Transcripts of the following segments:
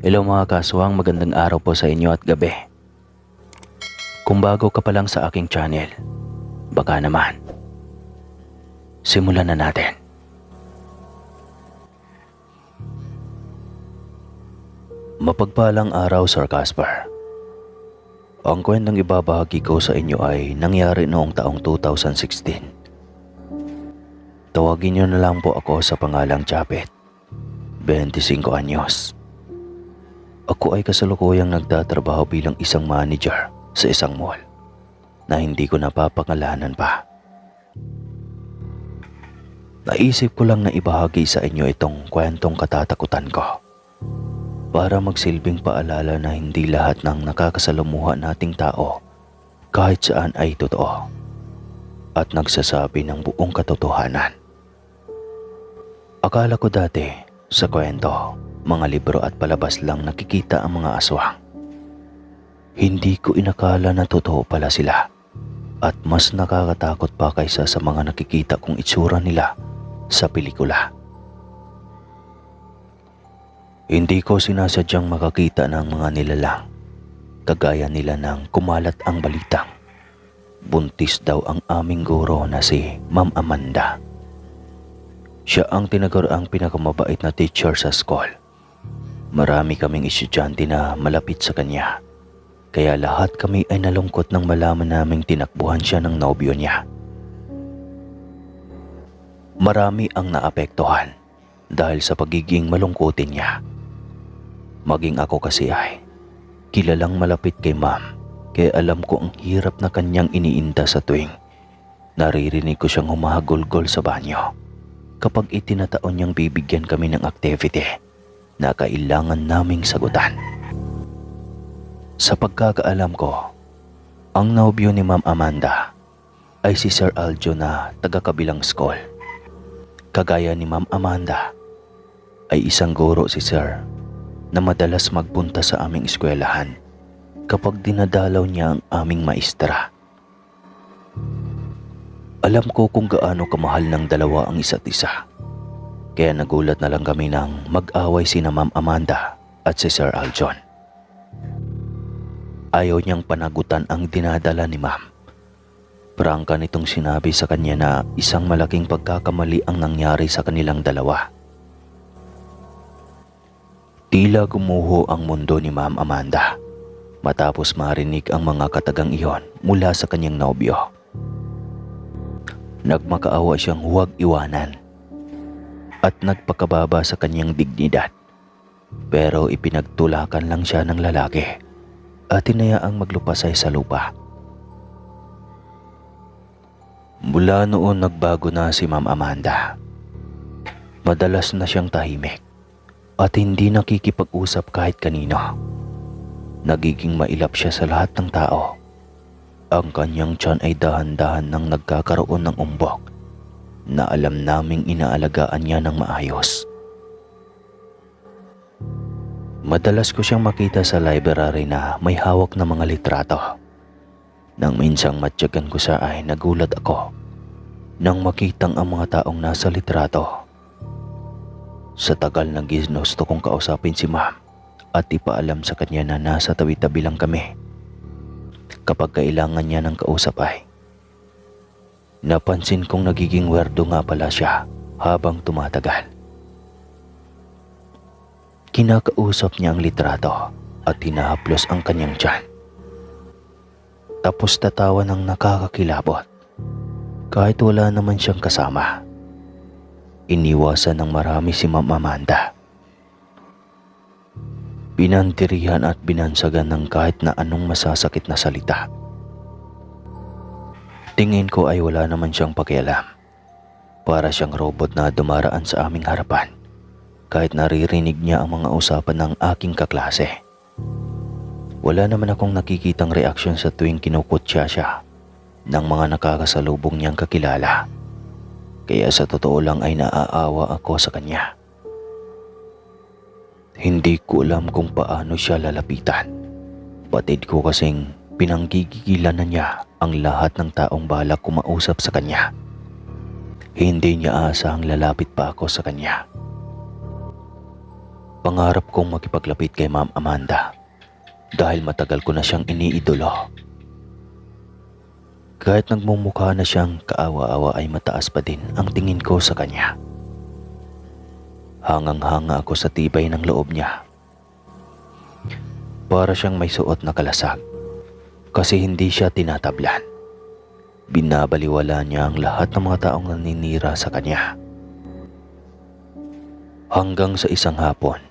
Hello mga kaswang, magandang araw po sa inyo at gabi. Kung bago ka pa lang sa aking channel, baka naman, simulan na natin. Mapagpalang araw, Sir Casper. Ang kwentang ibabahagi ko sa inyo ay nangyari noong taong 2016. Tawagin niyo na lang po ako sa pangalang Japet, 25 anyos. Ako ay kasalukuyang nagtatrabaho bilang isang manager sa isang mall na hindi ko napapangalanan pa. Naisip ko lang na ibahagi sa inyo itong kwentong katatakutan ko para magsilbing paalala na hindi lahat ng nakakasalamuha nating tao kahit saan ay totoo at nagsasabi ng buong katotohanan. Akala ko dati sa kwento, mga libro at palabas lang nakikita ang mga aswang. Hindi ko inakala na totoo pala sila at mas nakakatakot pa kaysa sa mga nakikita kong itsura nila sa pelikula. Hindi ko sinasadyang makakita ng mga nilalang, kagaya nila ng kumalat ang balitang buntis daw ang aming guro na si Ma'am Amanda. Siya ang tinaguriang pinakamabait na teacher sa school. Marami kaming estudyante na malapit sa kanya, kaya lahat kami ay nalungkot nang malaman naming tinakbuhan siya ng nobyo niya. Marami ang naapektuhan dahil sa pagiging malungkutin niya. Maging ako kasi ay kilalang malapit kay Ma'am, kaya alam ko ang hirap na kanyang iniinda sa tuwing naririnig ko siyang humahagulgol sa banyo kapag itinataon niyang bibigyan kami ng activity na kailangan naming sagutan. Sa pagkakaalam ko, ang nobyo ni Ma'am Amanda ay si Sir Aljo na taga-kabilang school. Kagaya ni Ma'am Amanda, ay isang guro si Sir na madalas magpunta sa aming eskwelahan kapag dinadalaw niya ang aming maestra. Alam ko kung gaano kamahal ng dalawa ang isa't isa. Kaya nagulat na lang kami nang mag-away sina Ma'am Amanda at si Sir Aljon. Ayaw niyang panagutan ang dinadala ni Ma'am. Prangka nitong sinabi sa kanya na isang malaking pagkakamali ang nangyari sa kanilang dalawa. Tila gumuho ang mundo ni Ma'am Amanda matapos marinig ang mga katagang iyon mula sa kanyang nobyo. Nagmakaawa siyang huwag iwanan at nagpakababa sa kanyang dignidad, pero ipinagtulakan lang siya ng lalaki at hinayaang maglupasay sa lupa. Mula noon nagbago na si Ma'am Amanda. Madalas na siyang tahimik at hindi nakikipag-usap kahit kanino. Nagiging mailap siya sa lahat ng tao. Ang kanyang tiyan ay dahan-dahan nang nagkakaroon ng umbok na alam naming inaalagaan niya ng maayos. Madalas ko siyang makita sa library na may hawak na mga litrato. Nang minsang matyagan ko siya ay nagulat ako nang makitang ang mga taong nasa litrato. Sa tagal ng ginusto kong kausapin si Ma'am at ipaalam sa kanya na nasa tabi-tabi lang kami. Kapag kailangan niya ng kausap ay napansin kong nagiging werdo nga pala siya habang tumatagal. Kinakausap niya ang litrato at hinahaplos ang kanyang tiyan. Tapos tatawa ng nakakakilabot kahit wala naman siyang kasama. Iniwasan ng marami si Ma'am Amanda. Pinantirihan at binansagan ng kahit na anong masasakit na salita. Tingin ko ay wala naman siyang pakialam. Para siyang robot na dumaraan sa aming harapan kahit naririnig niya ang mga usapan ng aking kaklase. Wala naman akong nakikitang reaksyon sa tuwing kinukutya siya ng mga nakakasalubong niyang kakilala. Kaya sa totoo lang ay naaawa ako sa kanya. Hindi ko alam kung paano siya lalapitan. Batid ko kasing pinanggigigilan na niya ang lahat ng taong balak kumausap sa kanya. Hindi niya asahang lalapit pa ako sa kanya. Pangarap kong makipaglapit kay Ma'am Amanda dahil matagal ko na siyang iniidolo. Kahit nagmumukha na siyang kaawa-awa ay mataas pa din ang tingin ko sa kanya. Hangang-hanga ako sa tibay ng loob niya. Para siyang may suot na kalasag kasi hindi siya tinatablan. Binabaliwala niya ang lahat ng mga taong naninira sa kanya. Hanggang sa isang hapon,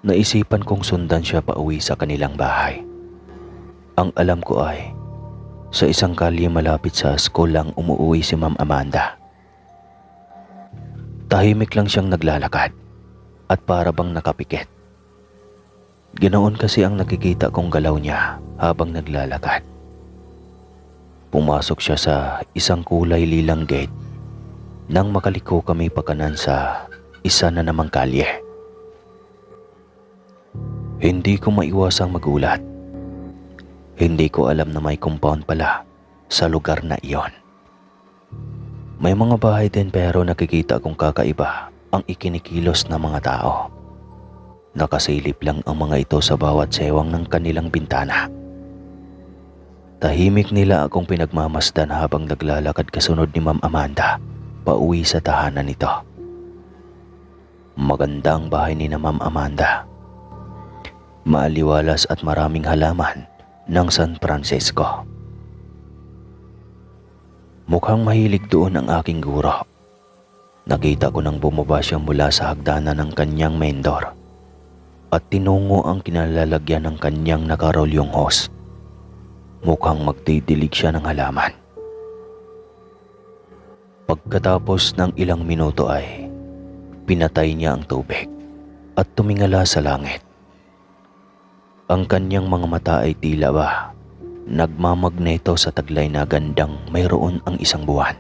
naisipan kong sundan siya pauwi sa kanilang bahay. Ang alam ko ay sa isang kalye malapit sa school lang umuwi si Ma'am Amanda. Tahimik lang siyang naglalakad at para bang nakapikit. Ganoon kasi ang nakikita kong galaw niya habang naglalakad. Pumasok siya sa isang kulay lilang gate nang makaliko kami pakanan sa isa na namang kalye. Hindi ko maiwasang magulat. Hindi ko alam na may compound pala sa lugar na iyon. May mga bahay din pero nakikita kong kakaiba ang ikinikilos ng mga tao. Nakasilip lang ang mga ito sa bawat sewang ng kanilang bintana. Tahimik nila akong pinagmamasdan habang naglalakad kasunod ni Ma'am Amanda pauwi sa tahanan nito. Magandang bahay ni na Ma'am Amanda. Maaliwalas at maraming halaman ng San Francisco. Mukhang mahilig doon ang aking guro. Nakita ko nang bumaba siya mula sa hagdanan ng kanyang mendor at tinungo ang kinalalagyan ng kanyang nakarolyong hose. Mukhang magdidilig siya ng halaman. Pagkatapos ng ilang minuto ay pinatay niya ang tubig at tumingala sa langit. Ang kanyang mga mata ay tila ba nagmamagneto sa taglay na gandang mayroon ang isang buwan.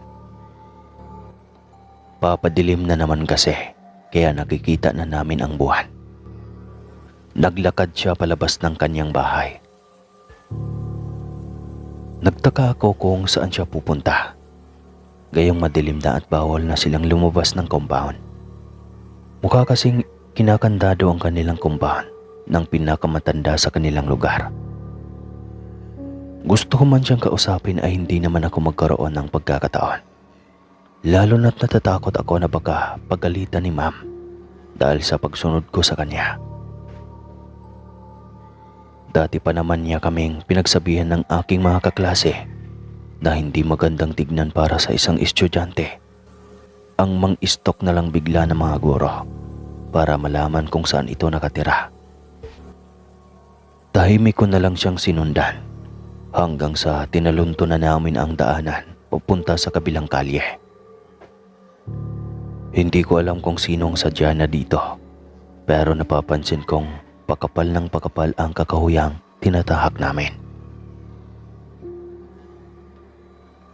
Papadilim na naman kasi kaya nakikita na namin ang buwan. Naglakad siya palabas ng kanyang bahay. Nagtaka ako kung saan siya pupunta. Gayong madilim na at bawal na silang lumabas ng compound. Mukha kasing kinakandado ang kanilang compound ng pinakamatanda sa kanilang lugar. Gusto ko man siyang kausapin ay hindi naman ako magkaroon ng pagkakataon. Lalo na't natatakot ako na baka pagalitan ni Ma'am dahil sa pagsunod ko sa kanya. Dati pa naman niya kaming pinagsabihan ng aking mga kaklase na hindi magandang tignan para sa isang estudyante ang mang-istok na lang bigla ng mga guro para malaman kung saan ito nakatira. Tahimik ko na lang siyang sinundan hanggang sa tinalunto na namin ang daanan papunta sa kabilang kalye. Hindi ko alam kung sino ang sadya na dito, pero napapansin kong pakapal ng pakapal ang kakahuyang tinatahak namin.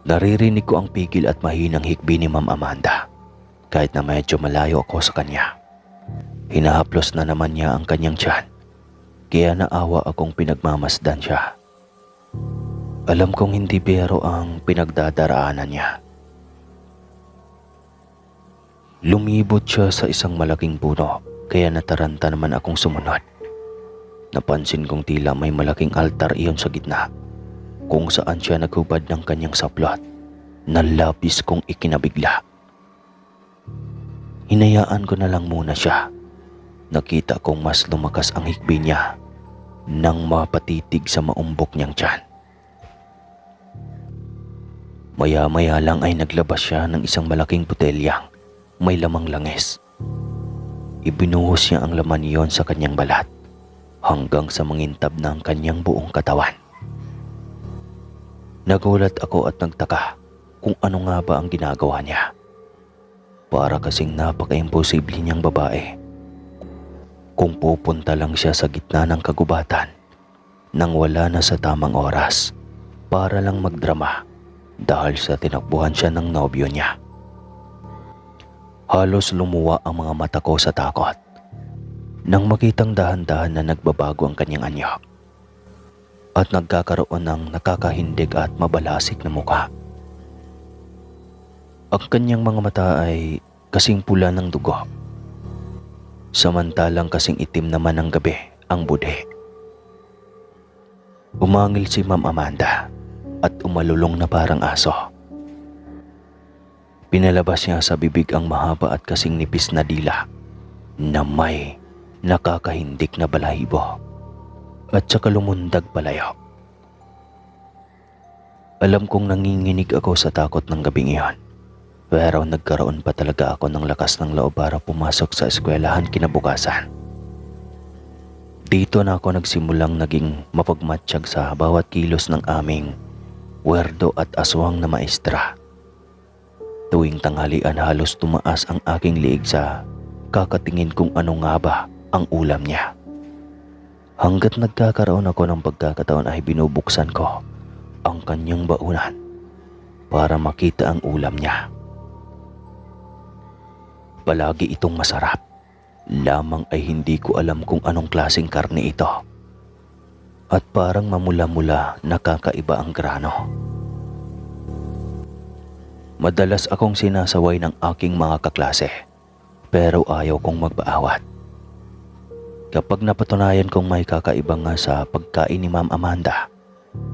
Naririnig ko ang pigil at mahinang hikbi ni Ma'am Amanda kahit na medyo malayo ako sa kanya. Hinahaplos na naman niya ang kanyang tiyan, kaya naawa akong pinagmamasdan siya. Alam kong hindi biro ang pinagdadaraanan niya. Lumibot siya sa isang malaking puno, kaya nataranta naman akong sumunod. Napansin kong tila may malaking altar iyon sa gitna, kung saan siya naghubad ng kanyang saplot na labis kong ikinabigla. Hinayaan ko na lang muna siya. Nakita kong mas lumakas ang hikbi niya nang mapatitig sa maumbok niyang tiyan. Maya-maya lang ay naglabas siya ng isang malaking botelyang may lamang langis. Ibinuhos niya ang laman niyon sa kanyang balat hanggang sa mangintab ng kanyang buong katawan. Nagulat ako at nagtaka kung ano nga ba ang ginagawa niya. Para kasing napaka-imposible niyang babae. Kung pupunta lang siya sa gitna ng kagubatan nang wala na sa tamang oras para lang magdrama dahil sa tinakbuhan siya ng nobyo niya. Halos lumuwa ang mga mata ko sa takot nang makitang dahan-dahan na nagbabago ang kanyang anyo at nagkakaroon ng nakakahindig at mabalasik na mukha. Ang kanyang mga mata ay kasing pula ng dugo. samantalang kasing itim naman ng gabi ang budhe. Umangil si Ma'am Amanda at umalulong na parang aso. Pinalabas niya sa bibig ang mahaba at kasing nipis na dila na may nakakahindik na balahibo at saka lumundag palayo. Alam kong nanginginig ako sa takot ng gabing iyon, pero nagkaroon pa talaga ako ng lakas ng loob para pumasok sa eskwelahan kinabukasan. Dito na ako nagsimulang naging mapagmatsyag sa bawat kilos ng aming werdo at aswang na maestra. Tuwing tanghalian halos tumaas ang aking liig sa kakatingin kung ano nga ba ang ulam niya. Hanggat nagkakaroon ako ng pagkakataon ay binubuksan ko ang kanyang baunan para makita ang ulam niya. Palagi itong masarap, lamang ay hindi ko alam kung anong klaseng karne ito. At parang mamula-mula nakakaiba ang grano. Madalas akong sinasaway ng aking mga kaklase, pero ayaw kong magpaawat. Kapag napatunayan kong may kakaiba nga sa pagkain ni Ma'am Amanda,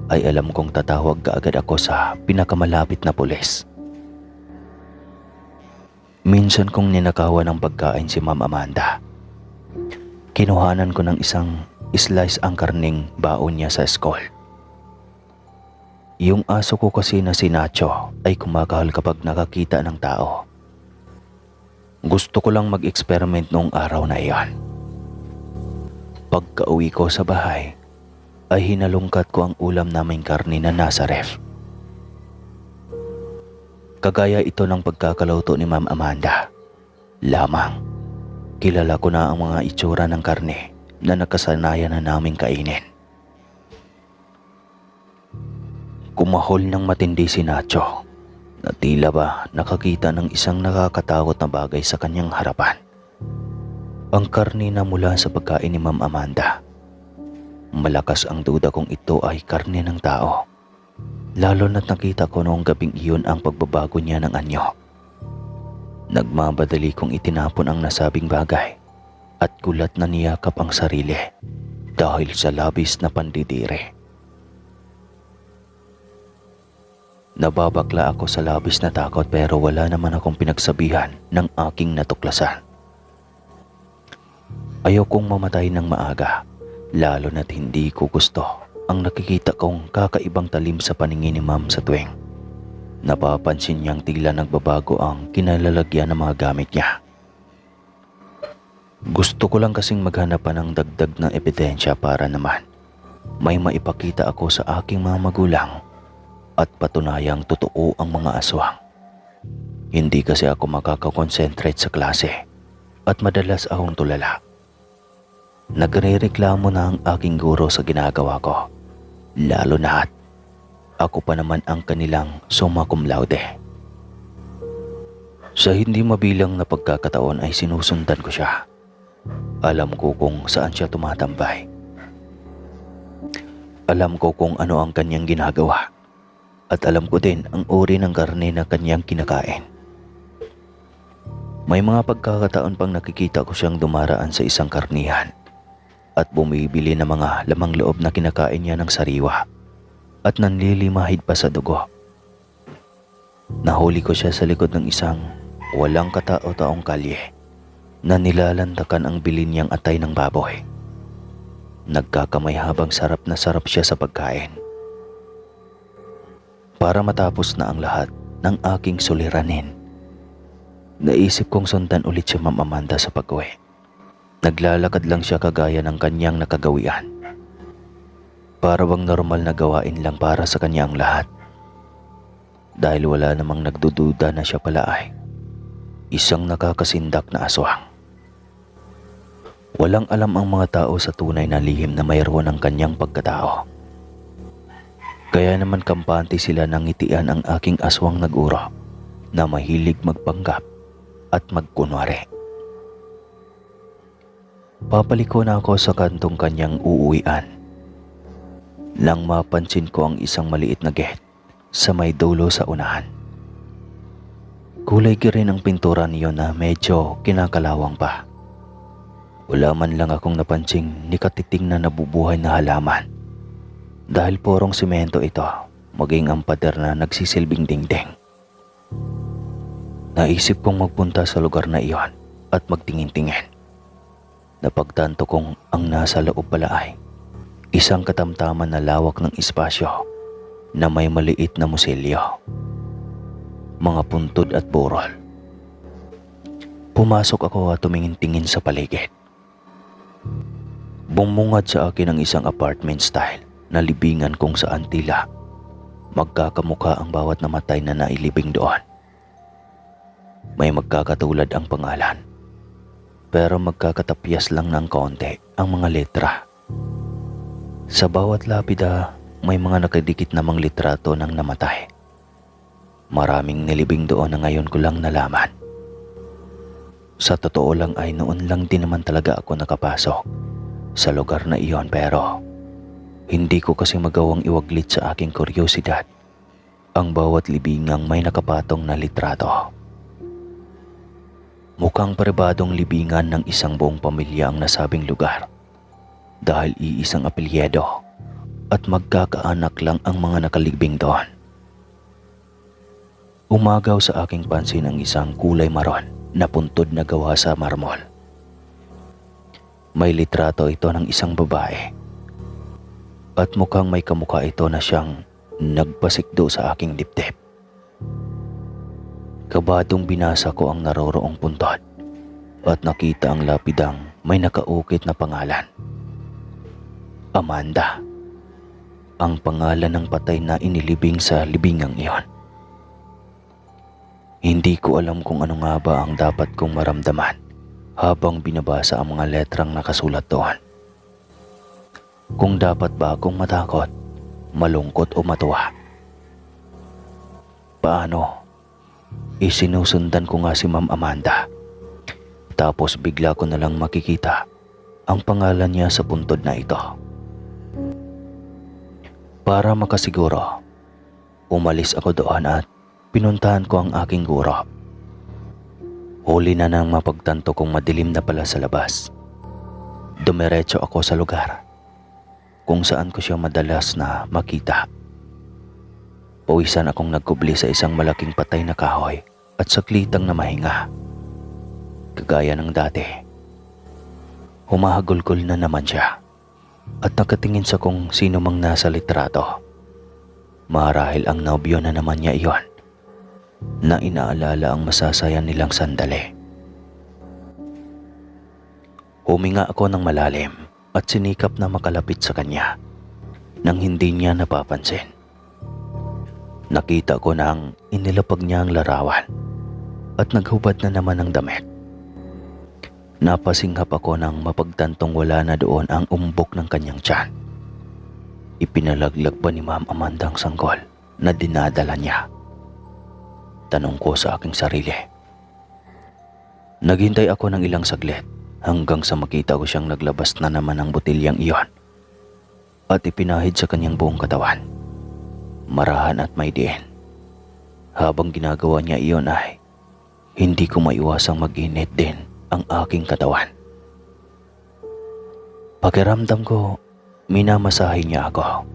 ay alam kong tatawag kaagad ako sa pinakamalapit na pulis. Minsan kong ninakawan ng pagkain si Ma'am Amanda. Kinuhanan ko ng isang slice ang karning baon niya sa school. Yung aso ko kasi na si Nacho ay kumakahol kapag nakakita ng tao. Gusto ko lang mag-experiment noong araw na iyon. Pagka-uwi ko sa bahay, ay hinalungkat ko ang ulam naming karne na nasa ref. Kagaya ito ng pagkakaluto ni Ma'am Amanda. Lamang, kilala ko na ang mga itsura ng karne na nakasanayan na naming kainin. Kumahol ng matindi si Nacho na tila ba nakakita ng isang nakakatakot na bagay sa kanyang harapan. Ang karne na mula sa pagkain ni Ma'am Amanda. Malakas ang duda kung ito ay karne ng tao. Lalo na't nakita ko noong gabing iyon ang pagbabago niya ng anyo. Nagmamadali kong itinapon ang nasabing bagay at gulat na niyakap ang sarili dahil sa labis na pandidire. Nababakla ako sa labis na takot pero wala naman akong pinagsabihan ng aking natuklasan. Ayaw kong mamatay ng maaga, lalo na't hindi ko gusto ang nakikita kong kakaibang talim sa paningin ni Ma'am sa tuwing napapansin niyang tila nagbabago ang kinalalagyan ng mga gamit niya. Gusto ko lang kasing maghanap pa ng dagdag na ebidensya para naman may maipakita ako sa aking mga magulang at patunayang totoo ang mga aswang. Hindi kasi ako makakakonsentrate sa klase at madalas akong tulala. Nagrereklamo na ang aking guro sa ginagawa ko, lalo na at ako pa naman ang kanilang summa cum laude. Sa hindi mabilang na pagkakataon ay sinusundan ko siya. Alam ko kung saan siya tumatambay. Alam ko kung ano ang kanyang ginagawa. At alam ko din ang uri ng karne na kanyang kinakain. May mga pagkakataon pang nakikita ko siyang dumaraan sa isang karnihan at bumibili ng mga lamang loob na kinakain niya ng sariwa at nanlilimahid pa sa dugo. Nahuli ko siya sa likod ng isang walang katao-taong kalye na nilalantakan ang bilin niyang atay ng baboy. Nagkakamay habang sarap na sarap siya sa pagkain. Para matapos na ang lahat ng aking suliranin, naisip kong sundan ulit si Ma'am Amanda sa pag-uwi. Naglalakad lang siya kagaya ng kanyang nakagawian. Para bang normal na gawain lang para sa kanya ang lahat. Dahil wala namang nagdududa na siya pala ay isang nakakasindak na aswang. Walang alam ang mga tao sa tunay na lihim na mayroon ng kanyang pagkatao. Kaya naman kampante sila nang ngitian ang aking aswang nag-uro na mahilig magpanggap at magkunwari. Papaliko na ako sa kantong kanyang uuwian nang mapansin ko ang isang maliit na gate sa may dulo sa unahan. Kulay green ang pintura niyo na medyo kinakalawang pa. Wala man lang akong napansing nikatiting na nabubuhay na halaman. Dahil purong simento ito, maging ang pader na nagsisilbing dingding. Naisip kong magpunta sa lugar na iyon at magtingin-tingin. Napagtanto kong ang nasa loob pala ay isang katamtaman na lawak ng espasyo na may maliit na musilyo, mga puntod at burol. Pumasok ako at tumingin-tingin sa paligid. Bumungad sa akin ang isang apartment style na libingan kung saan tila magkakamukha ang bawat namatay na nailibing doon. May magkakatulad ang pangalan, pero magkakatapyas lang ng kaunti ang mga letra. Sa bawat lapida, may mga nakadikit namang litrato ng namatay. Maraming nilibing doon na ngayon ko lang nalaman. Sa totoo lang ay noon lang din naman talaga ako nakapasok sa lugar na iyon, pero hindi ko kasi magawang iwaglit sa aking kuryosidad ang bawat libingang may nakapatong na litrato. Mukhang pribadong libingan ng isang buong pamilya ang nasabing lugar dahil iisang apelyido at magkakaanak lang ang mga nakalibing doon. Umagaw sa aking pansin ang isang kulay maron na puntod na gawa sa marmol. May litrato ito ng isang babae at mukhang may kamukha ito na siyang nagpasikdo sa aking dibdib. Kabadong binasa ko ang naroroong puntod at nakita ang lapidang may nakaukit na pangalan. Amanda. Ang pangalan ng patay na inilibing sa libingang iyon. Hindi ko alam kung ano nga ba ang dapat kong maramdaman habang binabasa ang mga letrang nakasulat doon. Kung dapat ba akong matakot, malungkot o matuwa. Paano? Isinusundan ko nga si Ma'am Amanda. Tapos bigla ko na lang makikita ang pangalan niya sa puntod na ito. Para makasiguro, umalis ako doon at pinuntahan ko ang aking guro. Huli na nang mapagtanto kong madilim na pala sa labas. Dumiretso ako sa lugar kung saan ko siya madalas na makita. Pawisan akong nagkubli sa isang malaking patay na kahoy at saklitang na mahinga. Kagaya ng dati, humahagulgol na naman siya at nakatingin sa kung sino mang nasa litrato. Marahil ang nobyo na naman niya iyon na inaalala ang masasaya nilang sandali. Huminga ako ng malalim at sinikap na makalapit sa kanya nang hindi niya napapansin. Nakita ko nang inilapag niya ang larawan at naghubad na naman ng damit. Napasinghap ako nang mapagtantong wala na doon ang umbok ng kanyang tiyan. Ipinalaglag ba ni Ma'am Amanda ang sanggol na dinadala niya? Tanong ko sa aking sarili. Naghintay ako ng ilang saglit hanggang sa makita ko siyang naglabas na naman ng botilyang iyon at ipinahid sa kanyang buong katawan. Marahan at may diin. Habang ginagawa niya iyon ay hindi ko maiwasang mag-init din ang aking katawan. Pakiramdam ko, minamasahe niya ako.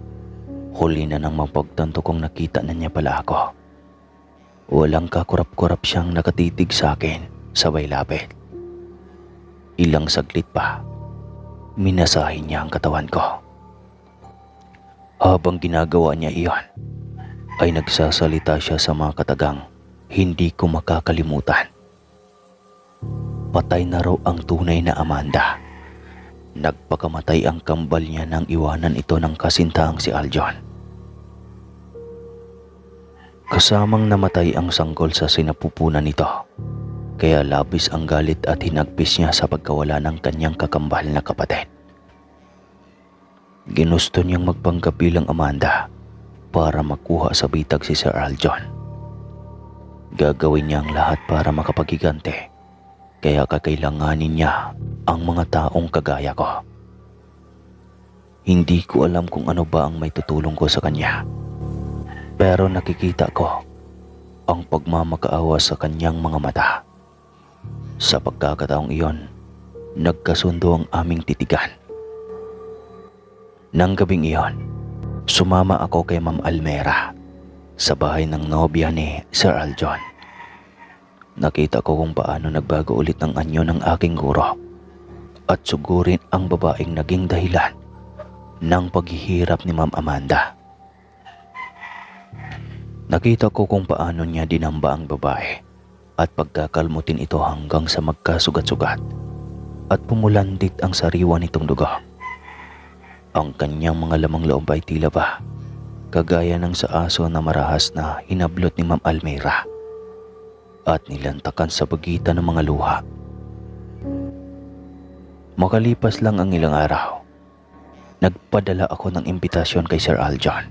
Huli na nang mapagtanto kong nakita na niya pala ako. Walang kakurap-kurap siyang nakatitig sa akin, sabay lapit. Ilang saglit pa, minasahe niya ang katawan ko. Habang ginagawa niya iyon, ay nagsasalita siya sa mga katagang hindi ko makakalimutan. Patay na raw ang tunay na Amanda. Nagpakamatay ang kambal niya nang iwanan ito ng kasintaang si Aljon. Kasamang namatay ang sanggol sa sinapupunan nito, kaya labis ang galit at hinagpis niya sa pagkawala ng kanyang kakambal na kapatid. Ginusto niyang magpanggap bilang Amanda para makuha sa bitag si Sir Aljon. Gagawin niya ang lahat para makapagigante, kaya kakailanganin niya ang mga taong kagaya ko. Hindi ko alam kung ano ba ang may tutulong ko sa kanya, pero nakikita ko ang pagmamakaawa sa kanyang mga mata. Sa pagkakataong iyon, nagkasundo ang aming titigan. Nang gabing iyon, sumama ako kay Ma'am Almera sa bahay ng nobya ni Sir Aljon. Nakita ko kung paano nagbago ulit ang anyo ng aking guro at sugurin ang babaeng naging dahilan ng paghihirap ni Ma'am Amanda. Nakita ko kung paano niya dinamba ang babae at pagkakalmutin ito hanggang sa magkasugat-sugat at pumulandit ang sariwa nitong dugo. Ang kanyang mga lamang loob ay tila ba kagaya ng sa aso na marahas na hinablot ni Ma'am Almera at nilantakan sa pagitan ng mga luha. Makalipas lang ang ilang araw, nagpadala ako ng imbitasyon kay Sir Aljon.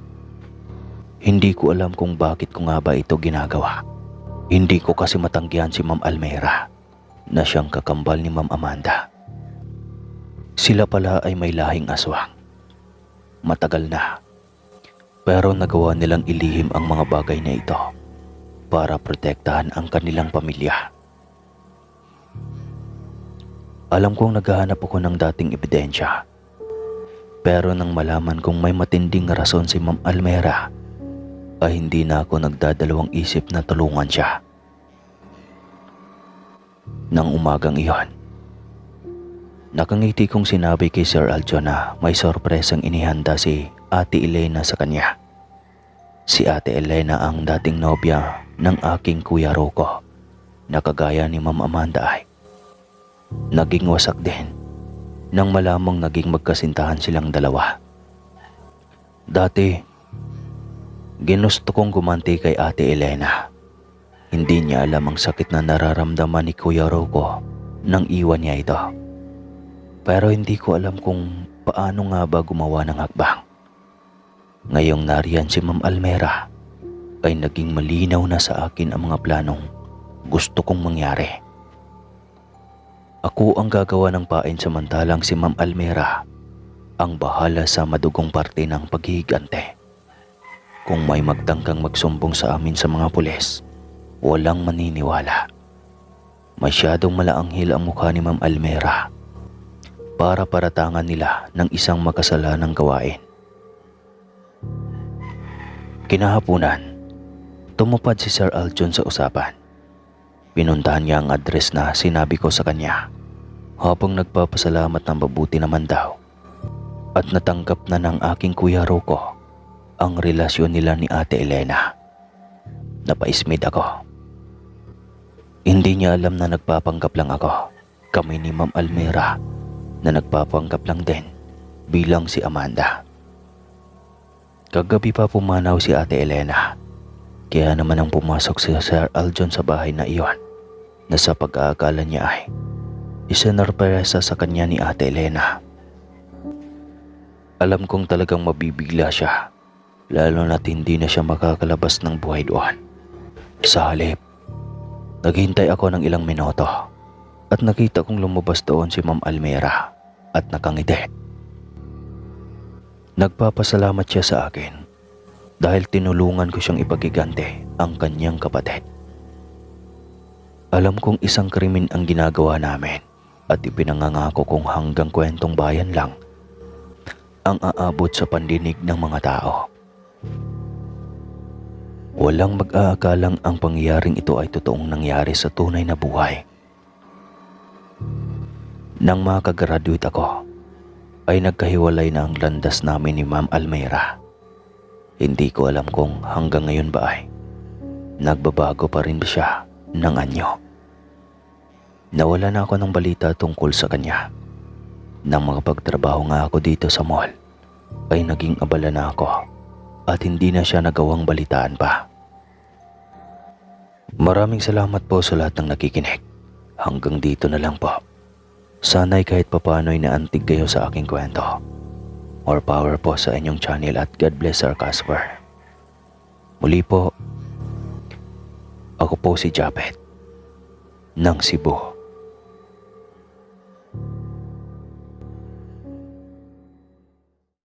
Hindi ko alam kung bakit ko nga ba ito ginagawa. Hindi ko kasi matanggihan si Ma'am Almera na siyang kakambal ni Ma'am Amanda. Sila pala ay may lahing aswang. Matagal na, pero nagawa nilang ilihim ang mga bagay na ito para protektahan ang kanilang pamilya. Alam kong naghahanap ako ng dating ebidensya, pero nang malaman kong may matinding rason si Ma'am Almera, ay hindi na ako nagdadalawang isip na tulungan siya. Nang umagang iyon, nakangiti kong sinabi kay Sir Aljon na may sorpresang inihanda si Ate Elena sa kanya. Si Ate Elena ang dating nobya ng aking Kuya Rocco na kagaya ni Ma'am Amanda ay naging wasak din nang malamang naging magkasintahan silang dalawa. Dati, ginusto kong gumanti kay Ate Elena. Hindi niya alam ang sakit na nararamdaman ni Kuya Rocco nang iwan niya ito. Pero hindi ko alam kung paano nga ba gumawa ng hakbang. Ngayong nariyan si Ma'am Almera, ay naging malinaw na sa akin ang mga planong gusto kong mangyari. Ako ang gagawa ng pain samantalang si Ma'am Almera ang bahala sa madugong parte ng paghihigante. Kung may magtangkang magsumbong sa amin sa mga pulis, walang maniniwala. Masyadong malaanghil ang mukha ni Ma'am Almera para paratangan nila ng isang makasalanang gawain. Kinahaponan, tumupad si Sir Aljon sa usapan. Pinuntahan niya ang address na sinabi ko sa kanya habang nagpapasalamat ng mabuti naman daw at natanggap na ng aking Kuya Rocco ang relasyon nila ni Ate Elena. Napaismid ako. Hindi niya alam na nagpapanggap lang ako. Kami ni Ma'am Almera na nagpapanggap lang din bilang si Amanda. Kagabi pa pumanaw si Ate Elena, kaya naman ang pumasok si Sir Aljon sa bahay na iyon na sa pag-aakala niya ay isinurpresa sa kanya ni Ate Elena. Alam kong talagang mabibigla siya, lalo na't hindi na siya makakalabas ng buhay doon. Sa halip, naghintay ako ng ilang minuto at nakita kong lumabas doon si Ma'am Almera at nakangiti. Nagpapasalamat siya sa akin dahil tinulungan ko siyang ipagigante ang kanyang kapatid. Alam kong isang krimen ang ginagawa namin at ipinangangako kong hanggang kwentong bayan lang ang aabot sa pandinig ng mga tao. Walang mag-aakalang ang pangyayaring ito ay totoong nangyari sa tunay na buhay. Nang makagraduate ako, ay nagkahiwalay na ang landas namin ni Ma'am Almera. Hindi ko alam kung hanggang ngayon ba ay nagbabago pa rin ba siya ng anyo. Nawala na ako ng balita tungkol sa kanya. Nang makapagtrabaho nga ako dito sa mall, ay naging abala na ako at hindi na siya nagawang balitaan pa. Maraming salamat po sa lahat ng nakikinig. Hanggang dito na lang po. Sana'y kahit papano'y naantig kayo sa aking kwento. More power po sa inyong channel at God bless our Casper. Muli po, ako po si Japet ng Cebu.